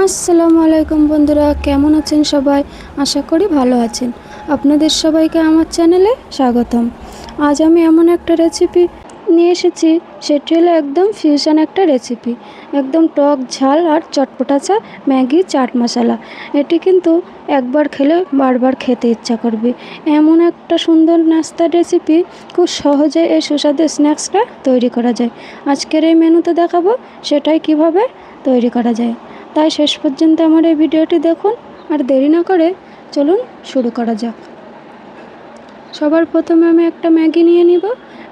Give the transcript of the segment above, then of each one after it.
আসসালামু আলাইকুম বন্ধুরা, কেমন আছেন সবাই? আশা করি ভালো আছেন। আপনাদের সবাইকে আমার চ্যানেলে স্বাগতম। আজ আমি এমন একটা রেসিপি নিয়ে এসেছি, সেটি হলো একদম ফিউশন একটা রেসিপি। একদম টক ঝাল আর চটপটাচা ম্যাগি চাট মশলা। এটি কিন্তু একবার খেলে বারবার খেতে ইচ্ছা করবে। এমন একটা সুন্দর নাস্তার রেসিপি, খুব সহজে এই সুস্বাদু স্ন্যাক্সটা তৈরি করা যায়। আজকের এই মেনুতে দেখাবো সেটাই কিভাবে তৈরি করা যায়। তাই শেষ পর্যন্ত আমার এই ভিডিওটি দেখুন, আর দেরি না করে চলুন শুরু করা যাক। সবার প্রথমে আমি একটা ম্যাগি নিয়ে নিব।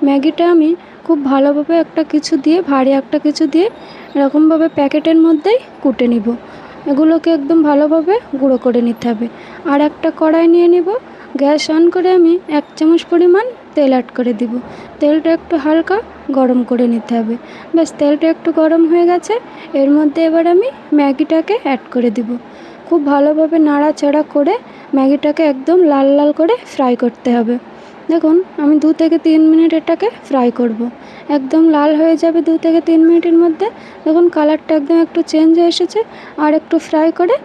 ম্যাগিটা আমি খুব ভালোভাবে ভারী একটা কিছু দিয়ে এরকমভাবে প্যাকেটের মধ্যেই কুটে নিব। এগুলোকে একদম ভালোভাবে গুঁড়ো করে নিতে হবে। আর একটা কড়াই নিয়ে নিব। গ্যাস অন করে আমি 1 চামচ পরিমাণ তেল অ্যাড করে দিব। তেলটা একটু হালকা গরম করে নিতে হবে। ব্যাস, তেলটা একটু গরম হয়ে গেছে। এর মধ্যে এবার আমি ম্যাগিটাকে অ্যাড করে দিব। খুব ভালোভাবে নাড়াচাড়া করে ম্যাগিটাকে একদম লাল লাল করে ফ্রাই করতে হবে। দেখুন, আমি 2 থেকে 3 মিনিট এটাকে ফ্রাই করব। একদম লাল হয়ে যাবে 2 থেকে 3 মিনিটের মধ্যে। দেখুন, কালারটা একদম একটু চেঞ্জ হয়ে এসেছে। আর একটু ফ্রাই করে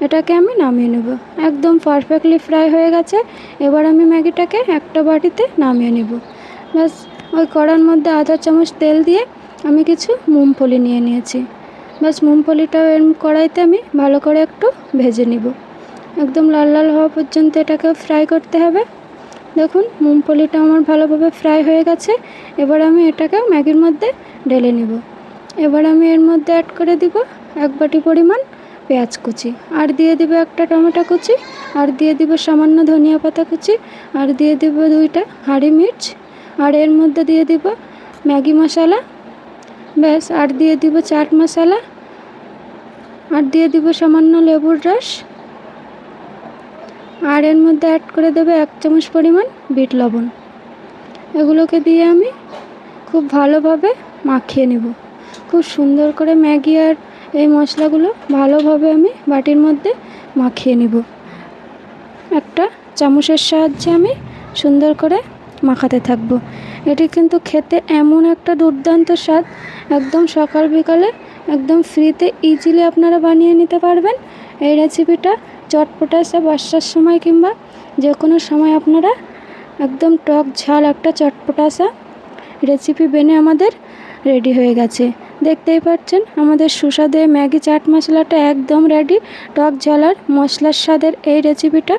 এটাকে আমি নামিয়ে নেব। একদম পারফেক্টলি ফ্রাই হয়ে গেছে। এবার আমি ম্যাগিটাকে একটা বাটিতে নামিয়ে নেব। ব্যাস, ওই কড়ার মধ্যে আধা চামচ তেল দিয়ে আমি কিছু মুংফলি নিয়ে নিয়েছি। ব্যাস, মুংফলিটা কড়াইতে আমি ভালো করে একটু ভেজে নিব। একদম লাল লাল হওয়া পর্যন্ত এটাকে ফ্রাই করতে হবে। দেখুন, মুংফলিটা আমার ভালোভাবে ফ্রাই হয়ে গেছে। এবার আমি এটাকে ম্যাগির মধ্যে ঢেলে নিব। এবার আমি এর মধ্যে অ্যাড করে দিব 1 বাটি পরিমাণ পেঁয়াজ কুচি, আর দিয়ে দিব একটা টমেটো কুচি, আর দিয়ে দিব সামান্য ধনিয়া পাতা কুচি, আর দিয়ে দিব 2টা হাঁড়ি মির্চ, আর এর মধ্যে দিয়ে দিব ম্যাগি মশলা। ব্যাস, আর দিয়ে দিব চাট মশলা, আর দিয়ে দিব সামান্য লেবুর রস, আর এর মধ্যে অ্যাড করে দেবে 1 চামচ পরিমাণ বিট লবণ। এগুলোকে দিয়ে আমি খুব ভালোভাবে মাখিয়ে নেব। খুব সুন্দর করে ম্যাগি আর এই মশলাগুলো ভালোভাবে আমি বাটির মধ্যে মাখিয়ে নেব। একটা চামচের সাহায্যে আমি সুন্দর করে মাখাতে থাকব। এটি কিন্তু খেতে এমন একটা দুর্দান্ত স্বাদ। একদম সকাল বিকালে একদম ফ্রিতে ইজিলি আপনারা বানিয়ে নিতে পারবেন এই রেসিপিটা। চটপটাসা বর্ষার সময় কিংবা যে কোনো সময় আপনারা একদম টক ঝাল একটা চটপটাসা রেসিপি বেনে আমাদের রেডি হয়ে গেছে। দেখতেই পাচ্ছেন আমাদের সুস্বাদু ম্যাগি চাট মশলাটা একদম রেডি। টক ঝাল আর মশলার স্বাদের এই রেসিপিটা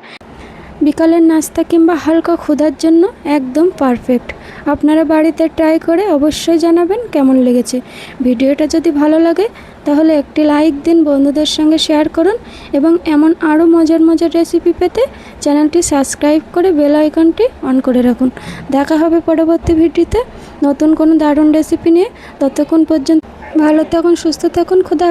বিকালের নাস্তা কিংবা হালকা ক্ষুধার জন্য একদম পারফেক্ট। আপনারা বাড়িতে ট্রাই করে অবশ্যই জানাবেন কেমন লেগেছে। ভিডিওটা যদি ভালো লাগে তাহলে একটি লাইক দিন, বন্ধুদের সঙ্গে শেয়ার করুন, এবং এমন আরও মজার মজার রেসিপি পেতে চ্যানেলটি সাবস্ক্রাইব করে বেল আইকনটি অন করে রাখুন। দেখা হবে পরবর্তী ভিডিওতে নতুন কোনো দারুণ রেসিপি নিয়ে। ততক্ষণ পর্যন্ত ভালো থাকুন, সুস্থ থাকুন, খোদা।